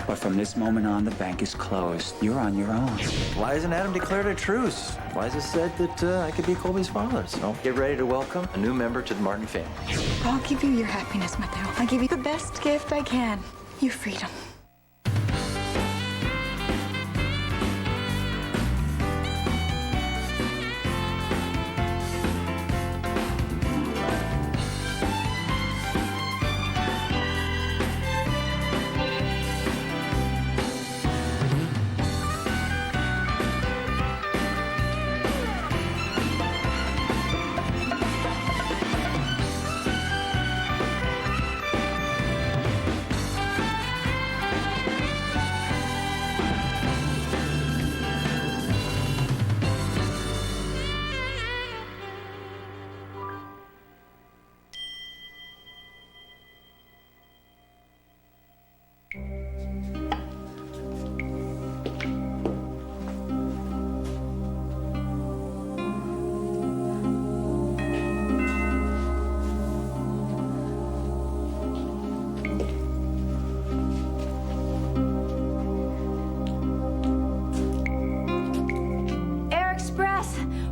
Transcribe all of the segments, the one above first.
But from this moment on, the bank is closed. You're on your own. Why hasn't Adam declared a truce? Liza said that I could be Colby's father, so get ready to welcome a new member to the Martin family. I'll give you your happiness, Mateo. I'll give you the best gift I can. Your freedom.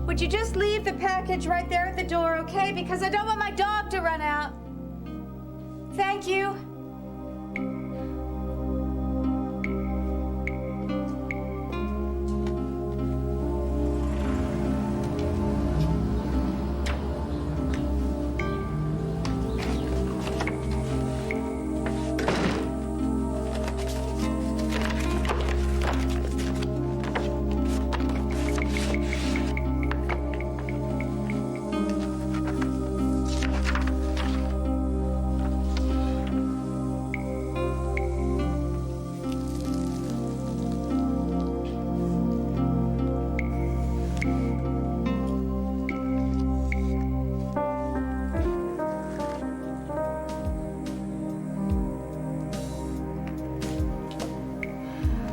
Would you just leave the package right there at the door, okay? Because I don't want my dog to run out. Thank you.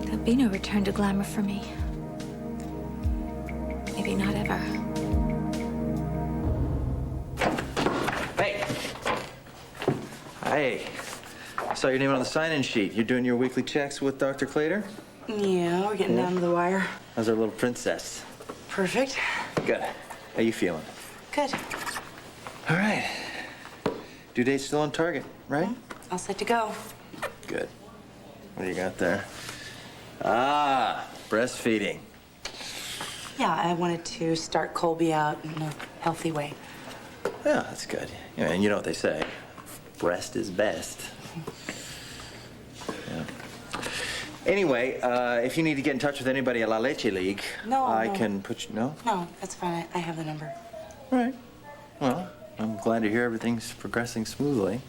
There'll be no return to glamour for me. Maybe not ever. Hey! Hey. I saw your name on the sign-in sheet. You're doing your weekly checks with Dr. Clater? Yeah, we're getting down to the wire. How's our little princess? Perfect. Good. How you feeling? Good. All right. Due date's still on target, right? All set to go. Good. What do you got there? Ah, breastfeeding. Yeah, I wanted to start Colby out in a healthy way. Yeah, that's good. Yeah, and you know what they say. Breast is best. Yeah. Anyway, if you need to get in touch with anybody at La Leche League, I can put you... No? No, that's fine. I have the number. All right. Well, I'm glad to hear everything's progressing smoothly.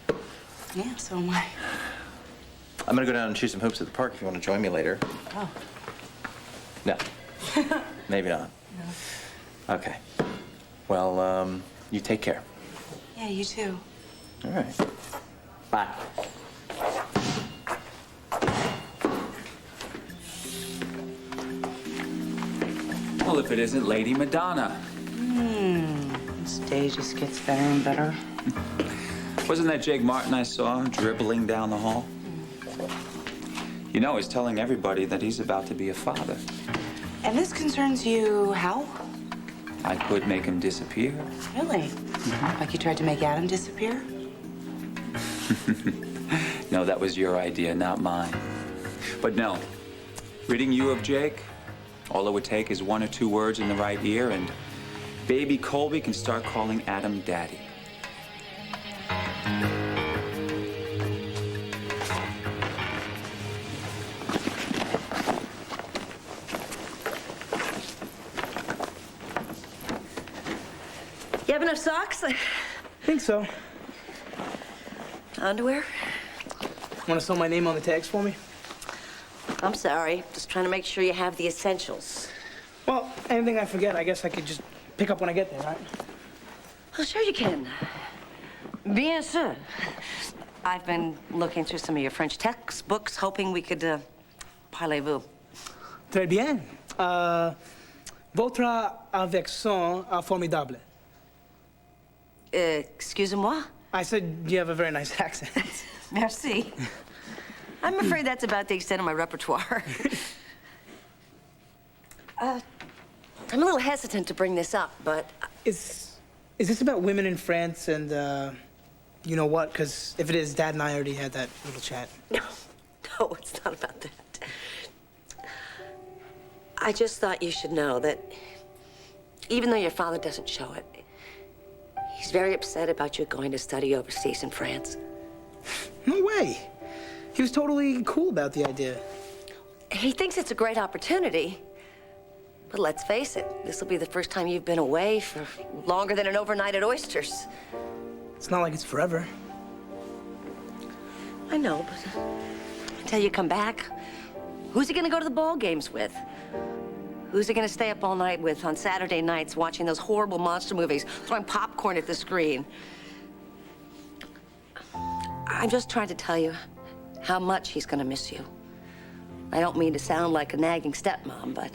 Yeah, so am I. I'm gonna go down and shoot some hoops at the park if you want to join me later. Oh. No. Maybe not. No. Okay. Well, you take care. Yeah, you too. All right. Bye. Well, if it isn't Lady Madonna. This day just gets better and better. Wasn't that Jake Martin I saw dribbling down the hall? You know, he's telling everybody that he's about to be a father. And this concerns you how? I could make him disappear. Really? Like you tried to make Adam disappear? No, that was your idea, not mine. But no, ridding you of Jake, all it would take is one or two words in the right ear, and baby Colby can start calling Adam Daddy. You have enough socks? Think so. Underwear? Want to sew my name on the tags for me? I'm sorry. Just trying to make sure you have the essentials. Well, anything I forget, I guess I could just pick up when I get there, right? Well, sure you can. Bien sûr. I've been looking through some of your French textbooks, hoping we could, parlez-vous. Très bien. Votre affection formidable. Excusez-moi? I said you have a very nice accent. Merci. I'm afraid that's about the extent of my repertoire. I'm a little hesitant to bring this up, but... Is this about women in France and, you know what? Because if it is, Dad and I already had that little chat. No, it's not about that. I just thought you should know that even though your father doesn't show it, he's very upset about you going to study overseas in France. No way. He was totally cool about the idea. He thinks it's a great opportunity. But let's face it, this will be the first time you've been away for longer than an overnight at Oysters. It's not like it's forever. I know, but until you come back, who's he gonna go to the ball games with? Who's he gonna stay up all night with on Saturday nights watching those horrible monster movies, throwing popcorn at the screen? I'm just trying to tell you how much he's gonna miss you. I don't mean to sound like a nagging stepmom, but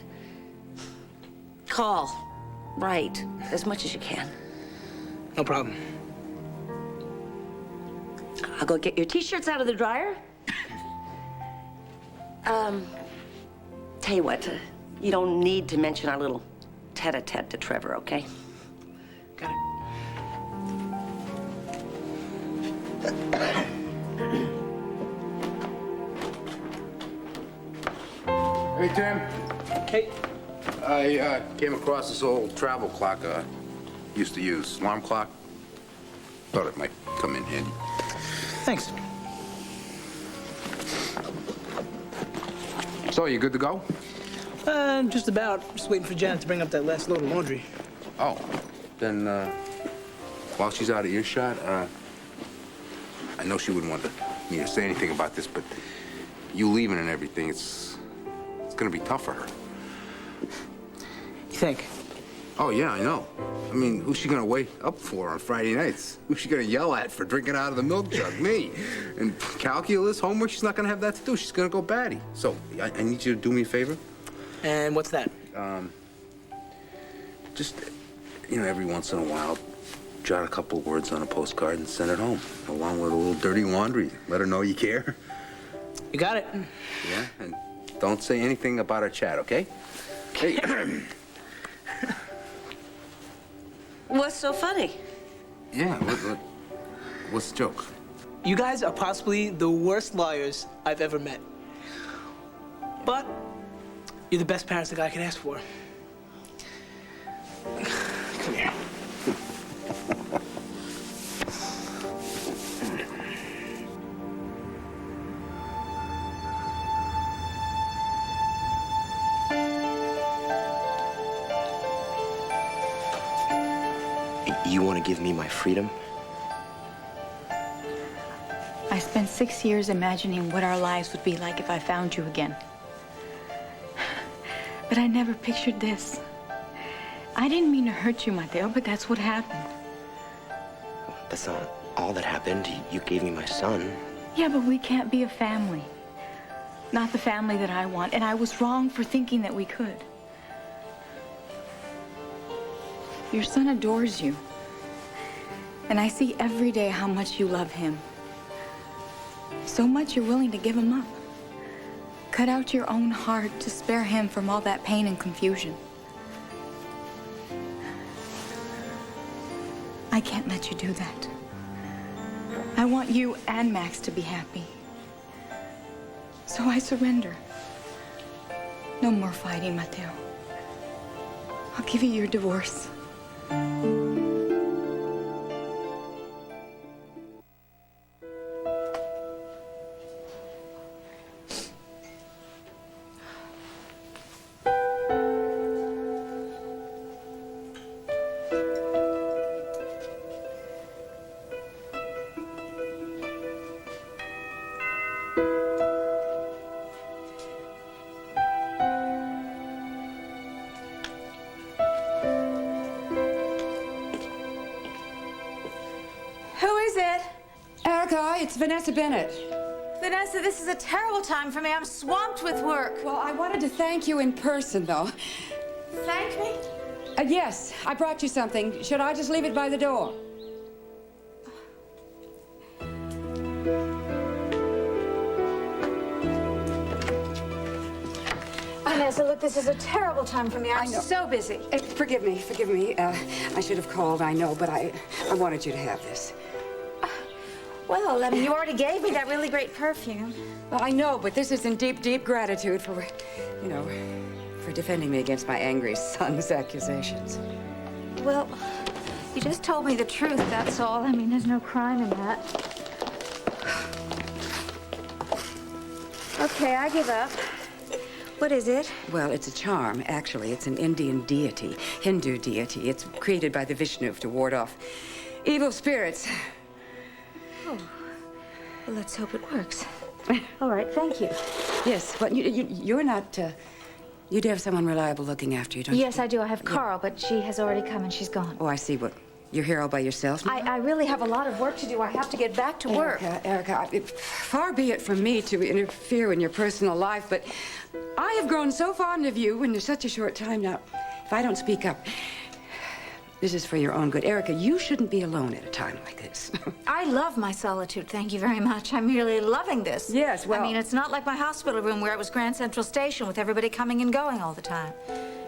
call, write, as much as you can. No problem. I'll go get your t-shirts out of the dryer. Tell you what, you don't need to mention our little tete-a-tete to Trevor, okay? Got it. Hey, Tim. Hey, I came across this old travel clock I used to use. Alarm clock. Thought it might come in handy. thanks. So, you good to go? Just about. Just waiting for Janet to bring up that last load of laundry. Oh, then, while she's out of earshot, I know she wouldn't want me to say anything about this, but you leaving and everything, it's gonna be tough for her. You think? Oh, yeah, I know. I mean, who's she gonna wake up for on Friday nights? Who's she gonna yell at for drinking out of the milk jug? Me. And calculus, homework, she's not gonna have that to do. She's gonna go batty. So, I need you to do me a favor. And what's that? Just, every once in a while, jot a couple of words on a postcard and send it home, along with a little dirty laundry. Let her know you care. You got it. Yeah? And don't say anything about our chat, okay? Hey. What's so funny? Yeah, what's the joke? You guys are possibly the worst liars I've ever met. But you're the best parents the guy can ask for. Come here. You want to give me my freedom? I spent 6 years imagining what our lives would be like if I found you again. But I never pictured this. I didn't mean to hurt you, Mateo, but that's what happened. That's not all that happened. You gave me my son. Yeah, but we can't be a family. Not the family that I want, and I was wrong for thinking that we could. Your son adores you. And I see every day how much you love him. So much you're willing to give him up. Cut out your own heart to spare him from all that pain and confusion. I can't let you do that. I want you and Max to be happy. So I surrender. No more fighting, Mateo. I'll give you your divorce. Who is it? Erica, it's Vanessa Bennett. Vanessa, this is a terrible time for me. I'm swamped with work. Well, I wanted to thank you in person, though. Thank me? Yes, I brought you something. Should I just leave it by the door? Vanessa, look, this is a terrible time for me. I'm so busy. Forgive me, forgive me. I should have called, I know, but I wanted you to have this. Well, I mean, you already gave me that really great perfume. Well, I know, but this is in deep, deep gratitude for, you know, for defending me against my angry son's accusations. Well, you just told me the truth, that's all. I mean, there's no crime in that. Okay, I give up. What is it? Well, it's a charm, actually. It's an Indian deity, Hindu deity. It's created by the Vishnu to ward off evil spirits. Oh, well, let's hope it works. All right, thank you. Yes, but you're not, you do have someone reliable looking after you, don't you? Yes, I do. I have Carl, but she has already come and she's gone. Oh, I see. What, you're here all by yourself now? I really have a lot of work to do. I have to get back to work. Erica, far be it from me to interfere in your personal life, but I have grown so fond of you in such a short time now. If I don't speak up, this is for your own good. Erica, you shouldn't be alone at a time like this. I love my solitude. Thank you very much. I'm really loving this. Yes, well... I mean, it's not like my hospital room where it was Grand Central Station with everybody coming and going all the time.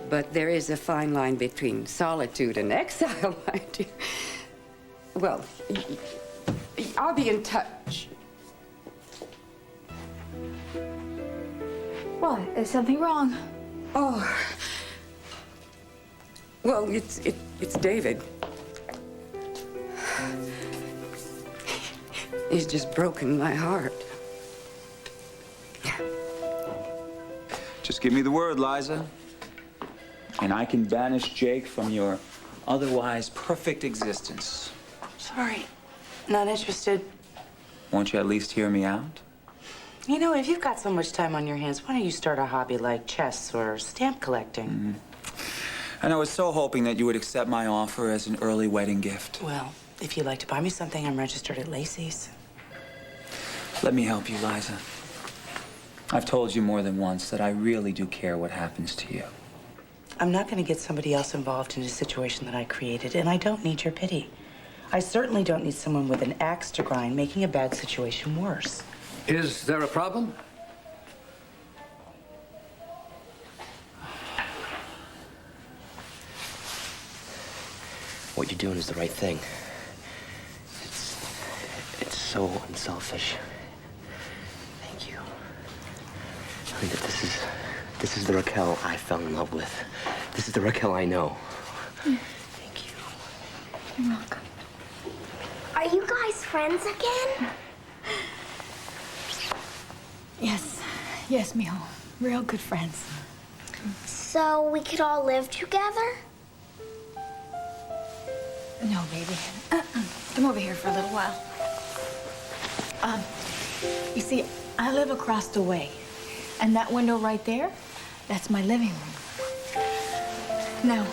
But there is a fine line between solitude and exile, my dear. Well, I'll be in touch. What? Is something wrong? Oh. Well, it's David. He's just broken my heart. Just give me the word, Liza, and I can banish Jake from your otherwise perfect existence. Sorry, not interested. Won't you at least hear me out? You know, if you've got so much time on your hands, why don't you start a hobby like chess or stamp collecting? And I was so hoping that you would accept my offer as an early wedding gift. Well, if you'd like to buy me something, I'm registered at Lacey's. Let me help you, Liza. I've told you more than once that I really do care what happens to you. I'm not going to get somebody else involved in a situation that I created, and I don't need your pity. I certainly don't need someone with an axe to grind making a bad situation worse. Is there a problem? What you're doing is the right thing. It's so unselfish. Thank you. I mean, this is the Raquel I fell in love with. This is the Raquel I know. Thank you. You're welcome. Are you guys friends again? Yes, mijo. Real good friends. So we could all live together? No, baby. Come over here for a little while. You see, I live across the way. And that window right there, that's my living room. Now,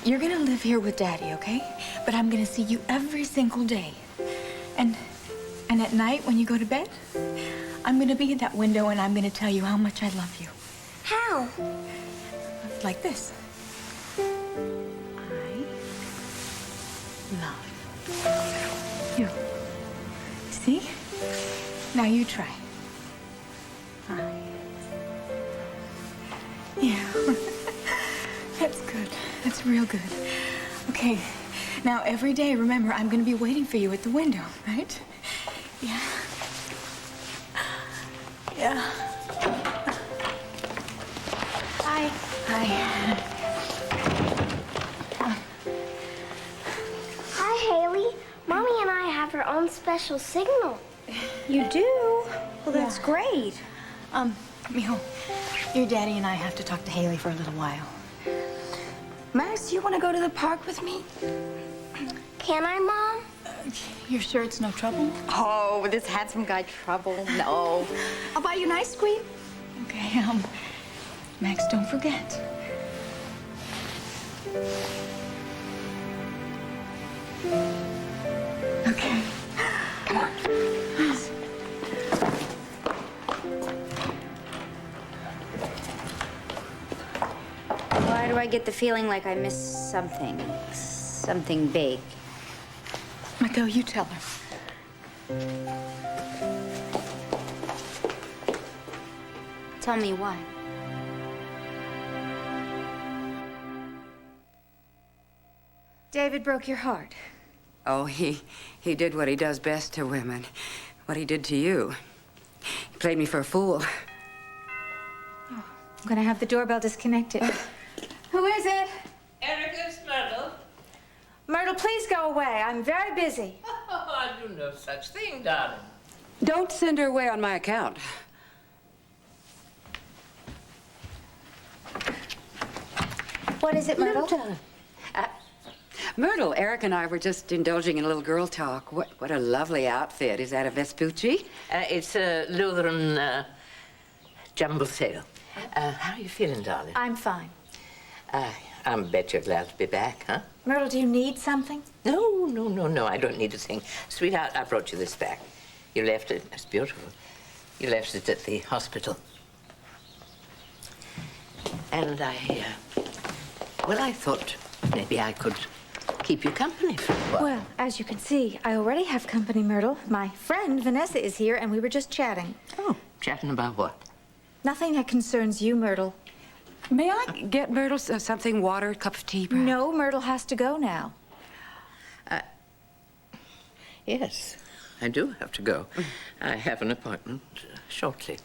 you're gonna live here with Daddy, okay? But I'm gonna see you every single day. And at night, when you go to bed, I'm gonna be at that window and I'm gonna tell you how much I love you. How? Like this. Love you. See? Now you try. Yeah. That's good. That's real good. Okay. Now every day, remember, I'm gonna be waiting for you at the window, right? Yeah. Yeah. Hi. Hi. Haley, Mommy and I have our own special signal. You do? Well, that's great. Mijo, your daddy and I have to talk to Haley for a little while. Max, you want to go to the park with me? Can I, Mom? You're sure it's no trouble? Oh, this handsome guy trouble? No. I'll buy you an ice cream. Okay, Max, don't forget. Okay. Come on. Why do I get the feeling like I missed something? Something big. Miko, you tell her. Tell me what? David broke your heart. Oh, he did what he does best to women. What he did to you. He played me for a fool. I'm gonna have the doorbell disconnected. Who is it? Erica's Myrtle. Myrtle, please go away. I'm very busy. Oh, I do no such thing, darling. Don't send her away on my account. What is it, Myrtle? Myrtle, Eric and I were just indulging in a little girl talk. What a lovely outfit. Is that a Vespucci? It's a Lutheran jumble sale. How are you feeling, darling? I'm fine. I bet you're glad to be back, huh? Myrtle, do you need something? No, I don't need a thing. Sweetheart, I brought you this back. You left it, it's beautiful. You left it at the hospital. And I thought maybe I could keep you company for a while. Well, as you can see, I already have company, Myrtle. My friend Vanessa is here, and we were just chatting. Oh, chatting about what? Nothing that concerns you, Myrtle. May I get Myrtle something, water, a cup of tea, perhaps? No, Myrtle has to go now. Yes, I do have to go. I have an appointment shortly.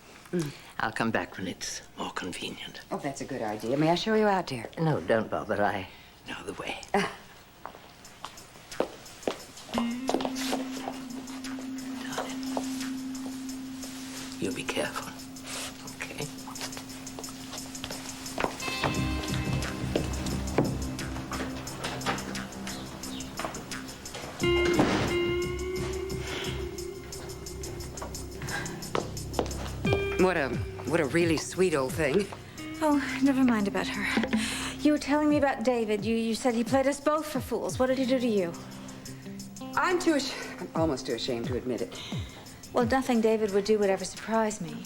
I'll come back when it's more convenient. Oh, that's a good idea. May I show you out, dear? No, don't bother. I know the way. Darling, you be careful, okay? What a really sweet old thing. Oh, never mind about her. You were telling me about David. You said he played us both for fools. What did he do to you? I'm almost too ashamed to admit it. Well, nothing David would do would ever surprise me.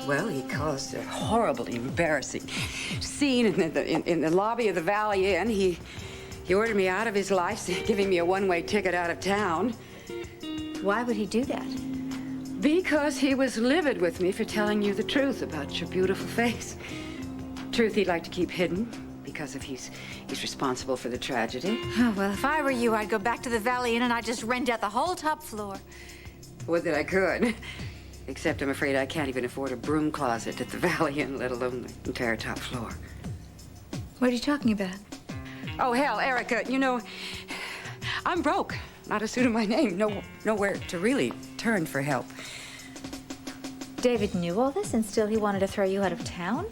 Well, he caused a horribly embarrassing scene in the lobby of the Valley Inn. He ordered me out of his life, giving me a one-way ticket out of town. Why would he do that? Because he was livid with me for telling you the truth about your beautiful face. Truth he'd like to keep hidden because he's responsible for the tragedy. Oh, well, if I were you, I'd go back to the Valley Inn and I'd just rent out the whole top floor. Would that I could. Except I'm afraid I can't even afford a broom closet at the Valley Inn, let alone the entire top floor. What are you talking about? Oh, hell, Erica, you know, I'm broke. Not a suit of my name. Nowhere to really turn for help. David knew all this and still he wanted to throw you out of town?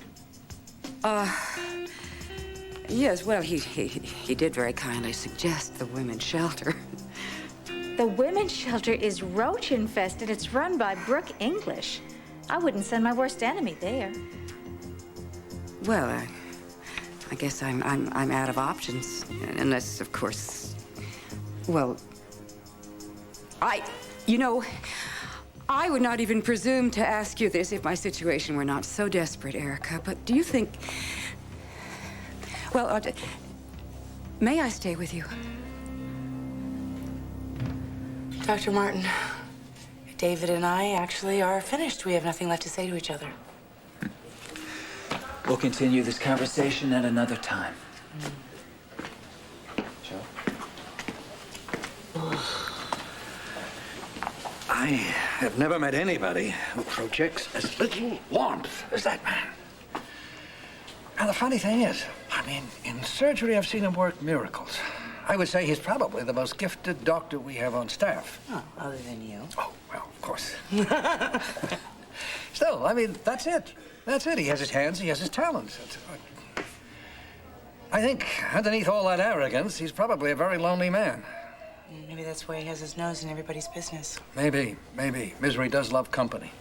Yes, well, he did very kindly suggest the women's shelter. The women's shelter is roach infested. It's run by Brooke English. I wouldn't send my worst enemy there. Well, I guess I'm out of options, unless, of course, well, you know, I would not even presume to ask you this if my situation were not so desperate, Erica, but do you think, well, may I stay with you? Dr. Martin, David and I actually are finished. We have nothing left to say to each other. We'll continue this conversation at another time. Joe? I have never met anybody who projects as little warmth as that man. And the funny thing is, I mean, in surgery, I've seen him work miracles. I would say he's probably the most gifted doctor we have on staff. Oh, other than you. Oh, well, of course. Still, I mean, that's it. That's it. He has his hands, he has his talents. I think underneath all that arrogance, he's probably a very lonely man. Maybe that's why he has his nose in everybody's business. Maybe. Misery does love company.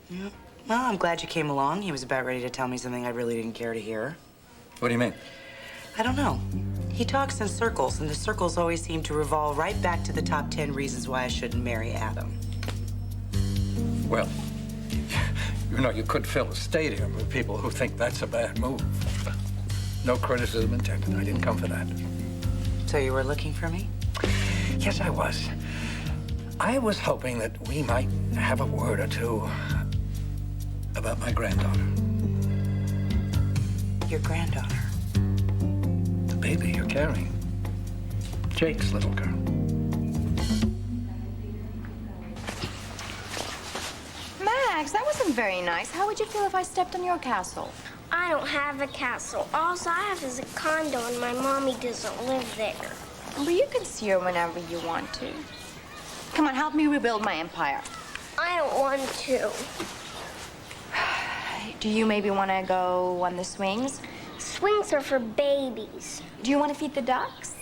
Yeah. Well, I'm glad you came along. He was about ready to tell me something I really didn't care to hear. What do you mean? I don't know. He talks in circles, and the circles always seem to revolve right back to the top 10 reasons why I shouldn't marry Adam. Well, you know, you could fill a stadium with people who think that's a bad move. No criticism intended. I didn't come for that. So you were looking for me? Yes, I was. I was hoping that we might have a word or two about my granddaughter. Your granddaughter? The baby you're carrying. Jake's little girl. Max, that wasn't very nice. How would you feel if I stepped on your castle? I don't have a castle. All I have is a condo, and my mommy doesn't live there. But you can see her whenever you want to. Come on, help me rebuild my empire. I don't want to. Do you maybe want to go on the swings? Swings are for babies. Do you want to feed the ducks?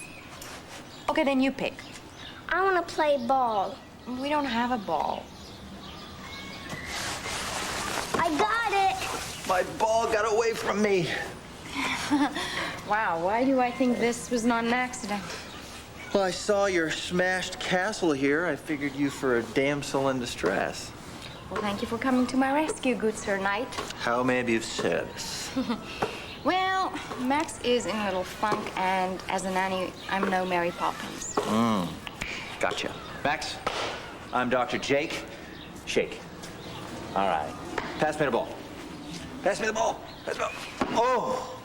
Okay, then you pick. I want to play ball. We don't have a ball. I got it. My ball got away from me. Wow, why do I think this was not an accident? Well, I saw your smashed castle here. I figured you for a damsel in distress. Well, thank you for coming to my rescue, good Sir Knight. How may I be of service? Well, Max is in a little funk, and as a nanny, I'm no Mary Poppins. Gotcha. Max, I'm Dr. Jake. Shake. All right. Pass me the ball. Pass me the ball. Pass me the ball. Oh,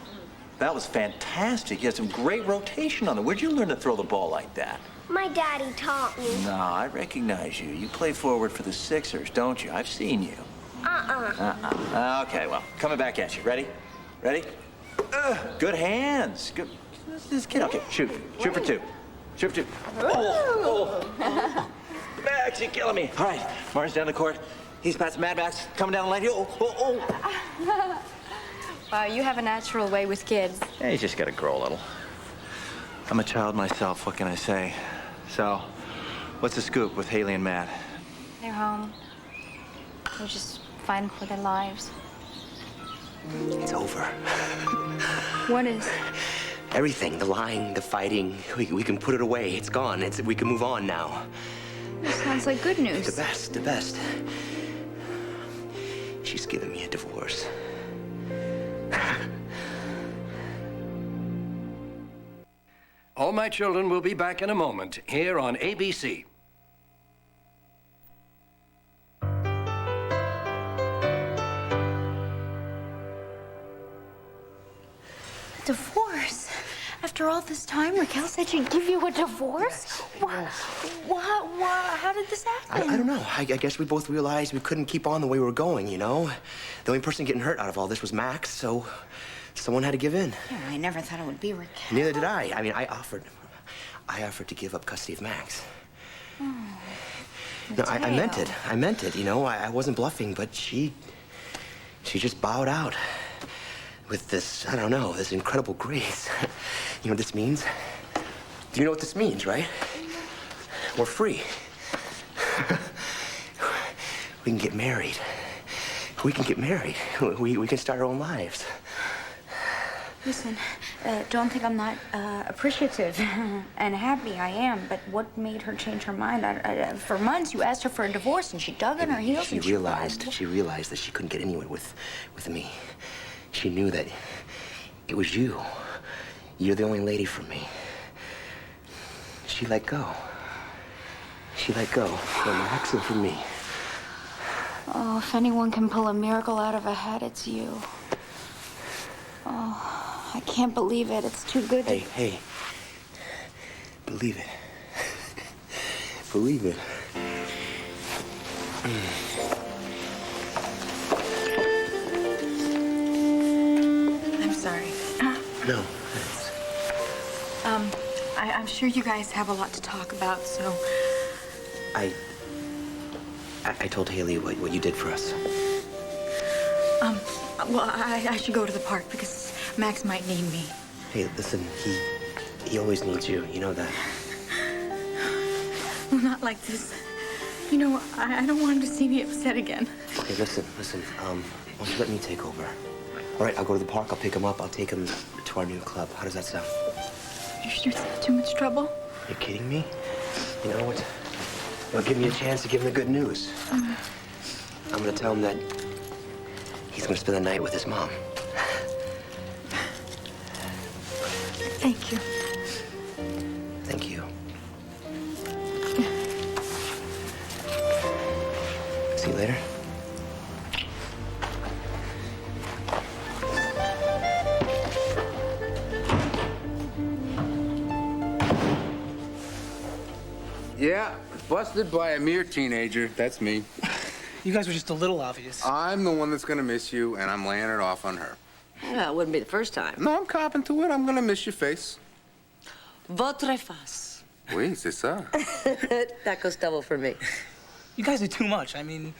that was fantastic. You had some great rotation on it. Where'd you learn to throw the ball like that? My daddy taught me. No, I recognize you. You play forward for the Sixers, don't you? I've seen you. Okay, well, coming back at you. Ready? Ready? Good hands. Good. This kid. Okay, shoot. Shoot for two. Shoot for two. Oh. Max, you're killing me. All right, Martin's down the court. He's past Mad Max. Coming down the lane. Wow, you have a natural way with kids. Yeah, you just gotta grow a little. I'm a child myself, what can I say? So, what's the scoop with Haley and Matt? They're home. They're just fighting for their lives. It's over. What is? Everything, the lying, the fighting, we can put it away. It's gone. We can move on now. This sounds like good news. The best, the best. She's giving me a divorce. All My Children will be back in a moment here on ABC. Divorce? After all this time, Raquel said she'd give you a divorce? What? How did this happen? I don't know. I guess we both realized we couldn't keep on the way we were going, you know? The only person getting hurt out of all this was Max, so someone had to give in. Yeah, I never thought it would be Raquel. Neither did I. I mean, I offered to give up custody of Max. Oh, No, I meant it. I meant it, you know? I wasn't bluffing, but she just bowed out with this, I don't know, this incredible grace. You know what this means? You know what this means, right? We're free. We can get married. We can get married. We can start our own lives. Listen, don't think I'm not appreciative and happy. I am. But what made her change her mind? For months, you asked her for a divorce, and she dug in her heels. She realized that she couldn't get anywhere with me. She knew that it was you. You're the only lady for me. She let go. She let go for Max and for me. Oh, if anyone can pull a miracle out of a hat, it's you. Oh, I can't believe it. It's too good to... Hey. Believe it. Believe it. I'm sorry. No. I'm sure you guys have a lot to talk about, so... I told Haley what you did for us. Well, I should go to the park because Max might need me. Hey, listen, he always needs you. You know that. Well, not like this. You know, I don't want him to see me upset again. Okay, listen. Why don't you let me take over? All right, I'll go to the park. I'll pick him up. I'll take him to our new club. How does that sound? You're sure it's not too much trouble? You kidding me? You know what? It'll give me a chance to give him the good news. I'm gonna tell him that he's gonna spend the night with his mom. Thank you. Thank you. See you later. Yeah, busted by a mere teenager. That's me. You guys were just a little obvious. I'm the one that's gonna miss you, and I'm laying it off on her. Yeah, it wouldn't be the first time. No, I'm copping to it. I'm gonna miss your face. Votre face. Oui, c'est ça. That goes double for me. You guys are too much. I mean,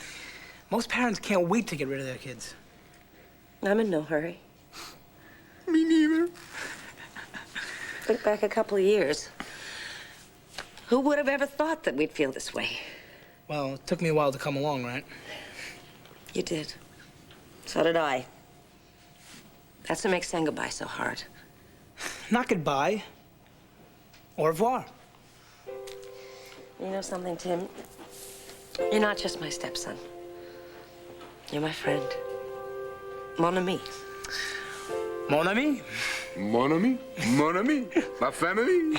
most parents can't wait to get rid of their kids. I'm in no hurry. Me neither. Think back a couple of years. Who would have ever thought that we'd feel this way? Well, it took me a while to come along, right? You did. So did I. That's what makes saying goodbye so hard. Not goodbye. Au revoir. You know something, Tim? You're not just my stepson. You're my friend. Mon ami. Mon ami? Mon ami? Mon ami? Ma famille?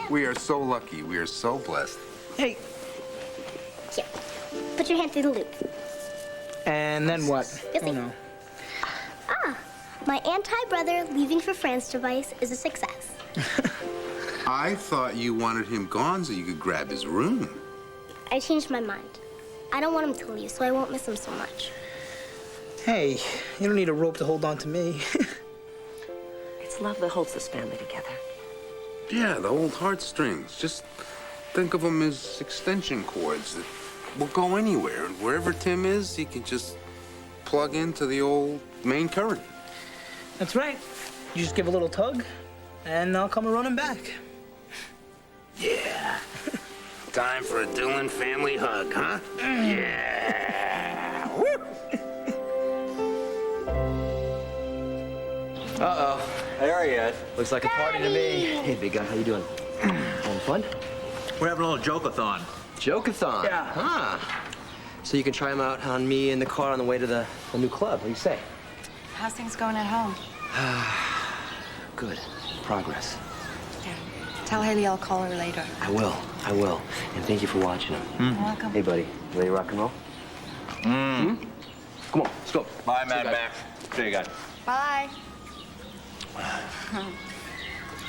We are so lucky. We are so blessed. Hey. Here. Put your hand through the loop. And then what? Busy. Oh, no. Ah, my anti-brother leaving for France device is a success. I thought you wanted him gone so you could grab his room. I changed my mind. I don't want him to leave, so I won't miss him so much. Hey, you don't need a rope to hold on to me. It's love that holds this family together. Yeah, the old heartstrings. Just think of them as extension cords that will go anywhere. And wherever Tim is, he can just plug into the old main current. That's right. You just give a little tug, and I'll come running back. Yeah. Time for a Dillon family hug, huh? Yeah. Woo! Uh-oh. There he is. Looks like a party to me. Hey, big guy, how you doing? Having fun? We're having a little joke-a-thon. Joke-a-thon? Yeah. Huh. So you can try them out on me in the car on the way to the new club. What do you say? How's things going at home? Good. Progress. Yeah. Tell Haley I'll call her later. I will. And thank you for watching them. You're welcome. Hey, buddy. Ready to rock and roll? Come on, let's go. Bye, Mad Max. See you guys. Bye.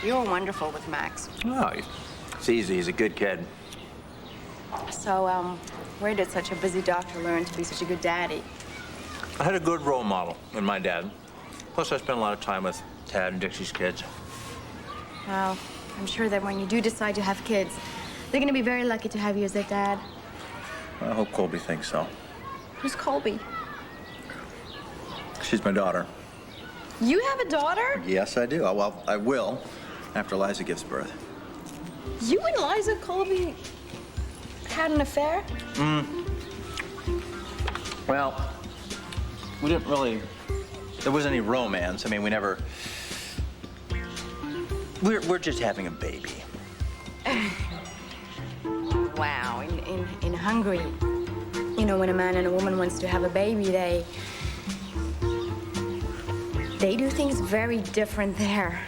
You were wonderful with Max. Oh, it's easy. He's a good kid. So, where did such a busy doctor learn to be such a good daddy? I had a good role model in my dad. Plus, I spent a lot of time with Tad and Dixie's kids. Well, I'm sure that when you do decide to have kids, they're going to be very lucky to have you as their dad. I hope Colby thinks so. Who's Colby? She's my daughter. You have a daughter? Yes, I do. Well, I will after Liza gives birth. You and Liza Colby had an affair? Well, we didn't really... There wasn't any romance. I mean, we never... We're just having a baby. Wow, in Hungary, you know, when a man and a woman wants to have a baby, they do things very different there.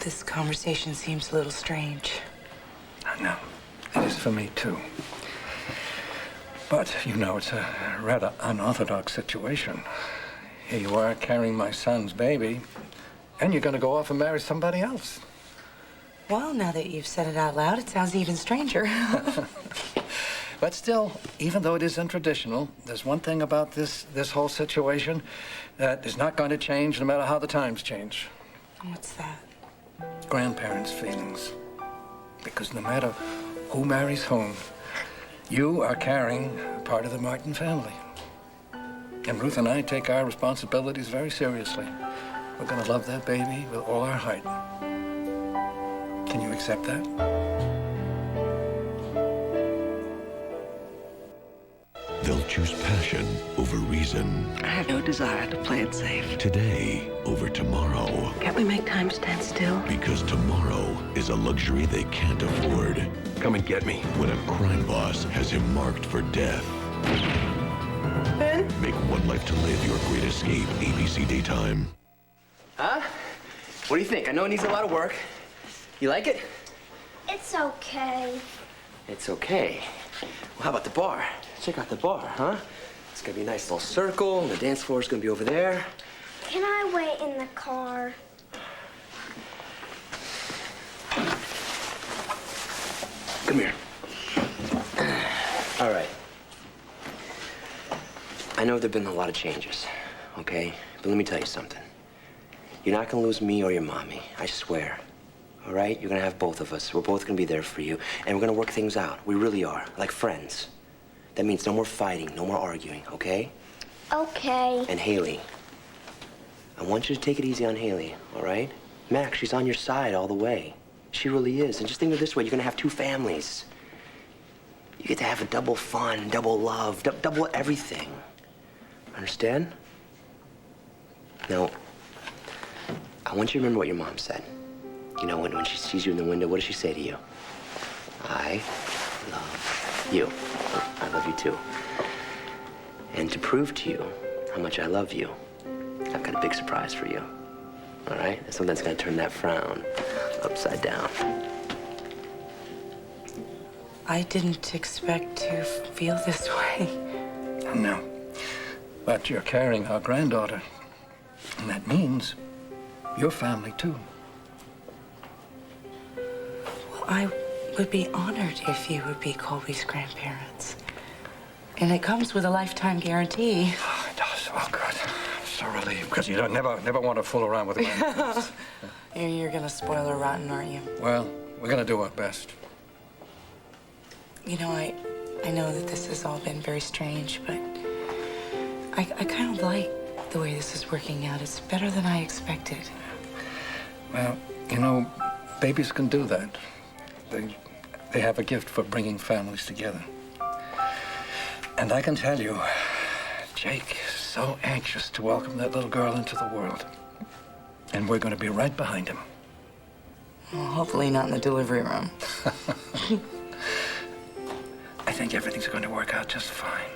This conversation seems a little strange. I know. It is for me, too. But, you know, it's a rather unorthodox situation. Here you are carrying my son's baby, and you're going to go off and marry somebody else. Well, now that you've said it out loud, it sounds even stranger. But still, even though it is untraditional, there's one thing about this whole situation that is not going to change no matter how the times change. What's that? Grandparents' feelings. Because no matter who marries whom, you are carrying part of the Martin family. And Ruth and I take our responsibilities very seriously. We're going to love that baby with all our heart. Can you accept that? They'll choose passion over reason. I have no desire to play it safe. Today over tomorrow. Can't we make time stand still? Because tomorrow is a luxury they can't afford. Come and get me. When a crime boss has him marked for death. Ben? Make One Life to Live your great escape. ABC Daytime. Huh? What do you think? I know it needs a lot of work. You like it? It's okay. It's okay. Well, how about the bar? Check out the bar, huh? It's gonna be a nice little circle, and the dance floor is gonna be over there. Can I wait in the car? Come here. All right. I know there've been a lot of changes, okay? But let me tell you something. You're not gonna lose me or your mommy, I swear. All right? You're gonna have both of us. We're both gonna be there for you, and we're gonna work things out. We really are, like friends. That means no more fighting, no more arguing, okay? Okay. And Haley, I want you to take it easy on Haley, all right? Max, she's on your side all the way. She really is. And just think of it this way, you're gonna have two families. You get to have a double fun, double love, double everything. Understand? Now, I want you to remember what your mom said. You know, when she sees you in the window, what does she say to you? I love you. I love you too. And to prove to you how much I love you, I've got a big surprise for you. All right? Something that's gonna turn that frown upside down. I didn't expect to feel this way. No. But you're carrying our granddaughter. And that means your family, too. Well, I would be honored if you would be Colby's grandparents. And it comes with a lifetime guarantee. Oh, it does. Oh, good. I'm so relieved, because you don't never want to fool around with grandparents. You're gonna spoil her rotten, aren't you? Well, we're going to do our best. You know, I know that this has all been very strange, but I kind of like the way this is working out. It's better than I expected. Well, you know, babies can do that. They have a gift for bringing families together. And I can tell you, Jake is so anxious to welcome that little girl into the world. And we're going to be right behind him. Well, hopefully not in the delivery room. I think everything's going to work out just fine.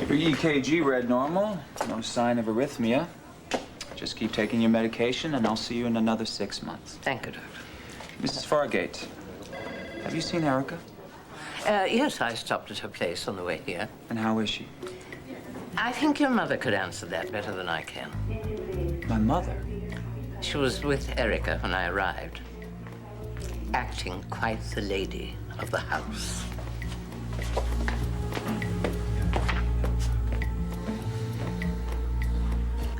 Your EKG read normal. No sign of arrhythmia. Just keep taking your medication, and I'll see you in another 6 months. Thank you, Doctor. Mrs. Fargate, have you seen Erica? Yes, I stopped at her place on the way here. And how is she? I think your mother could answer that better than I can. My mother? She was with Erica when I arrived, acting quite the lady of the house.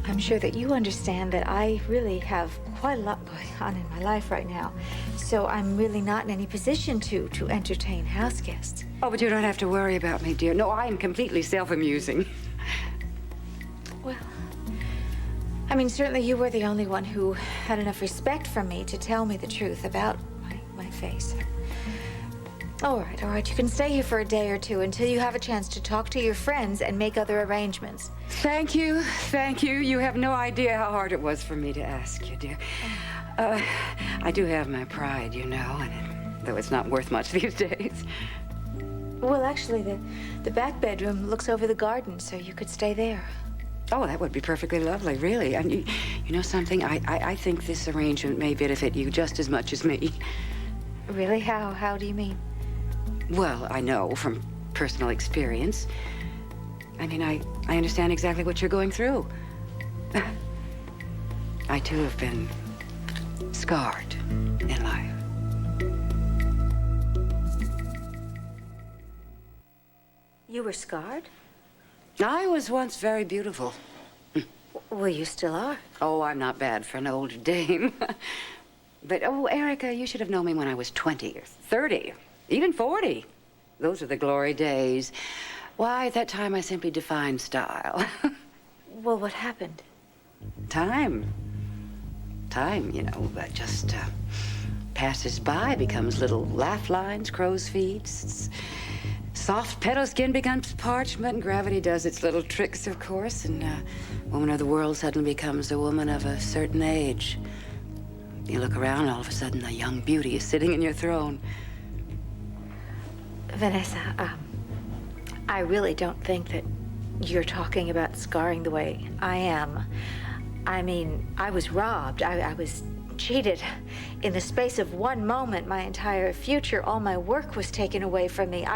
I'm sure that you understand that I really have quite a lot going on in my life right now. So I'm really not in any position to entertain house guests. Oh, but you don't have to worry about me, dear. No, I am completely self-amusing. Well, I mean, certainly you were the only one who had enough respect for me to tell me the truth about my face. All right, you can stay here for a day or two until you have a chance to talk to your friends and make other arrangements. Thank you, thank you. You have no idea how hard it was for me to ask you, dear. I do have my pride, you know, and though it's not worth much these days. Well, actually, the back bedroom looks over the garden, so you could stay there. Oh, that would be perfectly lovely, really. And you know something? I think this arrangement may benefit you just as much as me. Really? How do you mean? Well, I know from personal experience. I mean, I understand exactly what you're going through. I, too, have been scarred in life. You were scarred? I was once very beautiful. Well, you still are. Oh, I'm not bad for an older dame. But, oh, Erica, you should have known me when I was 20 or 30, even 40. Those are the glory days. Why, at that time, I simply defined style. Well, what happened? Time, you know, that just passes by, becomes little laugh lines, crow's feet. Soft petal skin becomes parchment, and gravity does its little tricks, of course, and woman of the world suddenly becomes a woman of a certain age. You look around, and all of a sudden, a young beauty is sitting in your throne. Vanessa, I really don't think that you're talking about scarring the way I am. I mean, I was robbed. I was cheated. In the space of one moment, my entire future, all my work was taken away from me.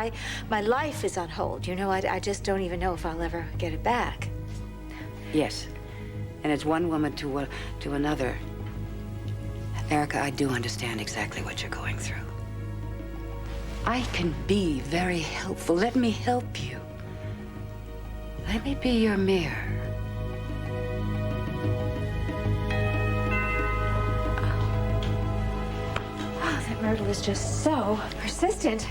My life is on hold. You know, I just don't even know if I'll ever get it back. Yes. and it's one woman to another. Erica, I do understand exactly what you're going through. I can be very helpful. Let me help you. Let me be your mirror. Oh, that Myrtle is just so persistent.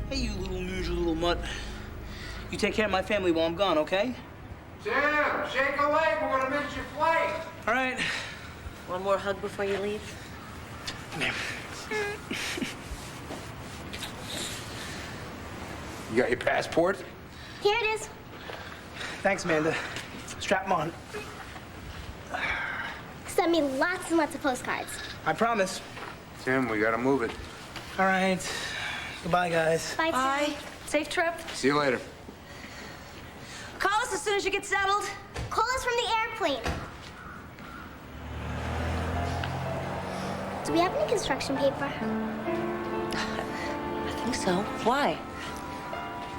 Hey, you little news, you little mutt. You take care of my family while I'm gone, okay? Jim, shake a leg. We're gonna miss your flight. All right. One more hug before you leave? You got your passport? Here it is. Thanks, Amanda. Strap 'em on. Send me lots and lots of postcards. I promise. Tim, we gotta move it. All right. Goodbye, guys. Bye, Bye. Safe trip. See you later. Call us as soon as you get settled. Call us from the airplane. Do we have any construction paper? I think so. Why?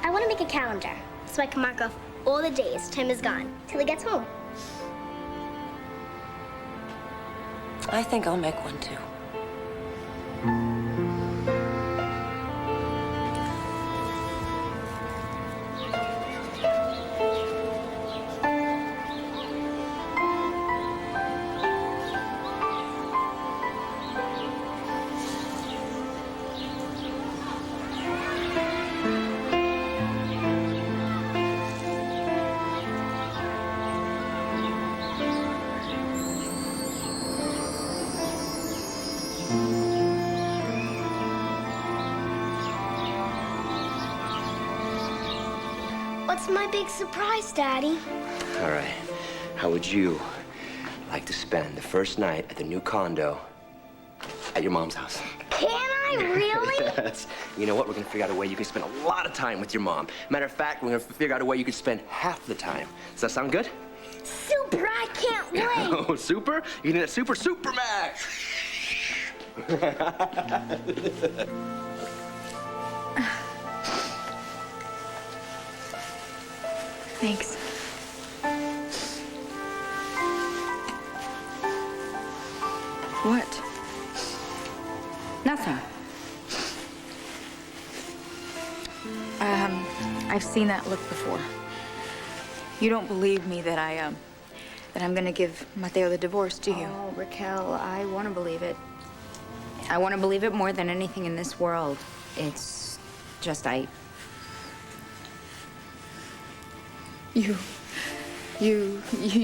I want to make a calendar so I can mark off all the days Tim is gone till he gets home. I think I'll make one too. What's my big surprise, Daddy? All right. How would you like to spend the first night at the new condo at your mom's house? Can I really? Yes. You know what? We're gonna figure out a way you can spend a lot of time with your mom. Matter of fact, we're gonna figure out a way you can spend half the time. Does that sound good? Super! I can't wait. Oh, super? You can do that super max. Thanks. What? Nothing. I've seen that look before. You don't believe me that I'm gonna give Mateo the divorce, do you? Oh, Raquel, I want to believe it. I want to believe it more than anything in this world. It's just You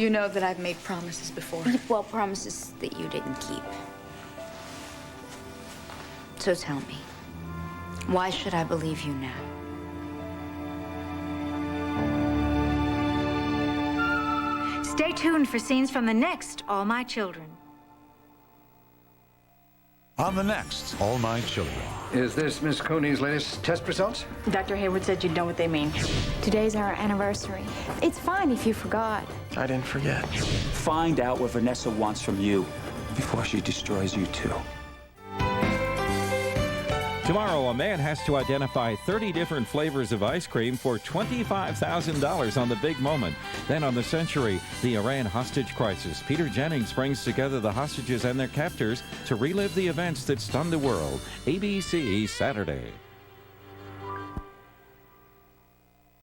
know that I've made promises before. Well, promises that you didn't keep. So tell me, why should I believe you now? Stay tuned for scenes from the next All My Children. On the next All My Children. Is this Miss Cooney's latest test results? Dr. Hayward said you'd know what they mean. Today's our anniversary. It's fine if you forgot. I didn't forget. Find out what Vanessa wants from you before she destroys you too. Tomorrow, a man has to identify 30 different flavors of ice cream for $25,000 on the big moment. Then on The Century, the Iran hostage crisis. Peter Jennings brings together the hostages and their captors to relive the events that stunned the world. ABC Saturday.